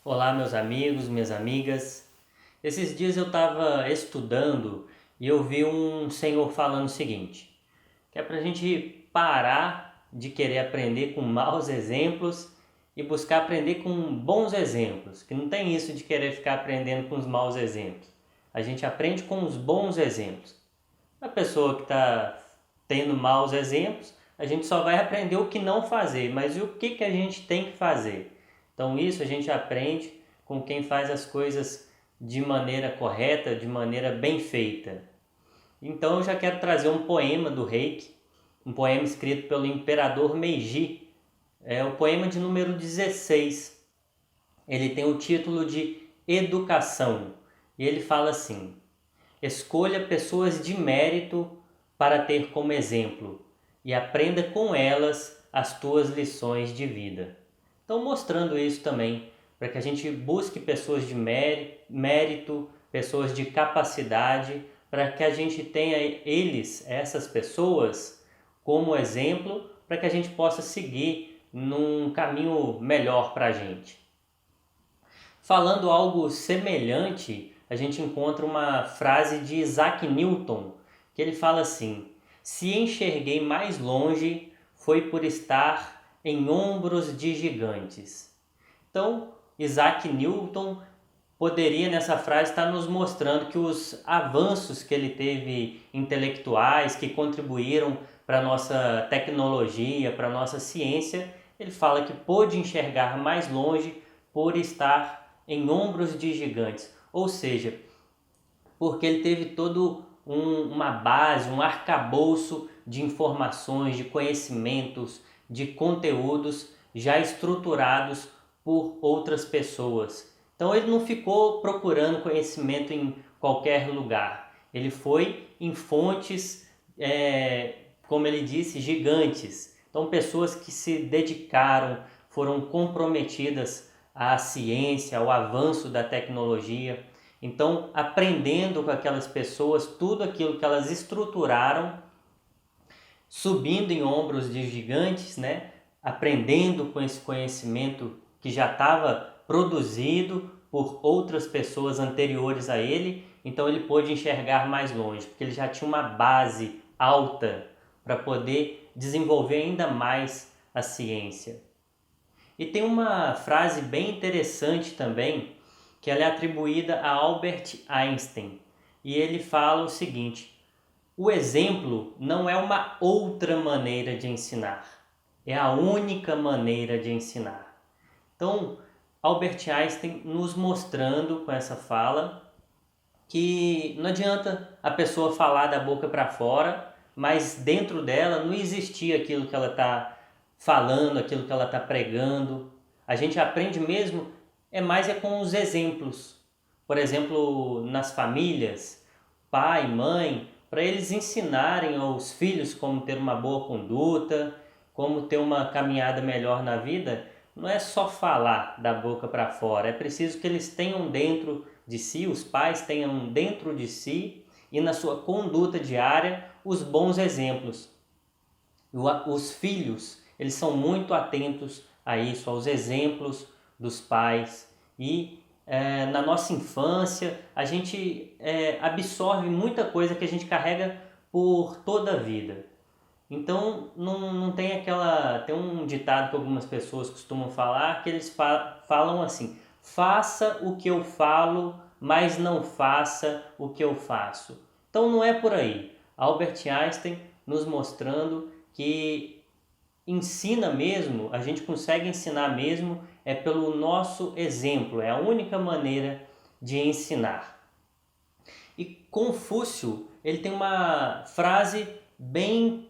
Olá, meus amigos, minhas amigas. Esses dias eu estava estudando e eu vi um senhor falando o seguinte, que é para a gente parar de querer aprender com maus exemplos e buscar aprender com bons exemplos, que não tem isso de querer ficar aprendendo com os maus exemplos. A gente aprende com os bons exemplos. A pessoa que está tendo maus exemplos, a gente só vai aprender o que não fazer, mas e o que a gente tem que fazer? Então isso a gente aprende com quem faz as coisas de maneira correta, de maneira bem feita. Então eu já quero trazer um poema do Reiki, um poema escrito pelo imperador Meiji. É o poema de número 16. Ele tem o título de Educação. E ele fala assim: escolha pessoas de mérito para ter como exemplo e aprenda com elas as tuas lições de vida. Então, mostrando isso também, para que a gente busque pessoas de mérito, pessoas de capacidade, para que a gente tenha essas pessoas, como exemplo, para que a gente possa seguir num caminho melhor para a gente. Falando algo semelhante, a gente encontra uma frase de Isaac Newton, que ele fala assim: se enxerguei mais longe, foi por estar em ombros de gigantes. Então, Isaac Newton poderia nessa frase estar nos mostrando que os avanços que ele teve intelectuais, que contribuíram para a nossa tecnologia, para a nossa ciência, ele fala que pôde enxergar mais longe por estar em ombros de gigantes. Ou seja, porque ele teve todo uma base, um arcabouço de informações, de conhecimentos, de conteúdos já estruturados por outras pessoas. Então ele não ficou procurando conhecimento em qualquer lugar. Ele foi em fontes, como ele disse, gigantes. Então pessoas que se dedicaram, foram comprometidas à ciência, ao avanço da tecnologia. Então, aprendendo com aquelas pessoas tudo aquilo que elas estruturaram, subindo em ombros de gigantes, né? Aprendendo com esse conhecimento que já estava produzido por outras pessoas anteriores a ele, então ele pôde enxergar mais longe, porque ele já tinha uma base alta para poder desenvolver ainda mais a ciência. E tem uma frase bem interessante também, que ela é atribuída a Albert Einstein. E ele fala o seguinte: o exemplo não é uma outra maneira de ensinar, é a única maneira de ensinar. Então, Albert Einstein nos mostrando com essa fala que não adianta a pessoa falar da boca para fora, mas dentro dela não existia aquilo que ela está falando, aquilo que ela está pregando. A gente aprende mesmo é com os exemplos. Por exemplo, nas famílias, pai, mãe, para eles ensinarem aos filhos como ter uma boa conduta, como ter uma caminhada melhor na vida, não é só falar da boca para fora, é preciso que eles tenham dentro de si, os pais tenham dentro de si e na sua conduta diária os bons exemplos. Os filhos, eles são muito atentos a isso, aos exemplos dos pais. E na nossa infância a gente absorve muita coisa que a gente carrega por toda a vida. Então não tem aquela. Tem um ditado que algumas pessoas costumam falar, que eles falam assim: faça o que eu falo, mas não faça o que eu faço. Então não é por aí. Albert Einstein nos mostrando que ensina mesmo, a gente consegue ensinar mesmo pelo nosso exemplo, é a única maneira de ensinar. E Confúcio, ele tem uma frase bem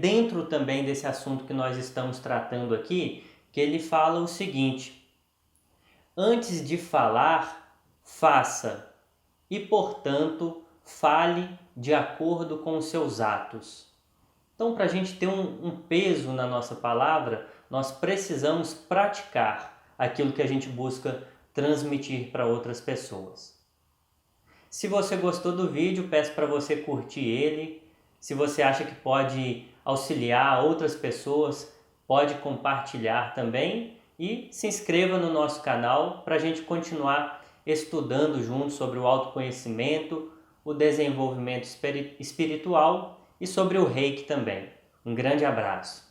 dentro também desse assunto que nós estamos tratando aqui, que ele fala o seguinte: antes de falar, faça, e portanto, fale de acordo com os seus atos. Então, para a gente ter um peso na nossa palavra, nós precisamos praticar aquilo que a gente busca transmitir para outras pessoas. Se você gostou do vídeo, peço para você curtir ele. Se você acha que pode auxiliar outras pessoas, pode compartilhar também. e se inscreva no nosso canal para a gente continuar estudando juntos sobre o autoconhecimento, o desenvolvimento espiritual e sobre o Reiki também. Um grande abraço!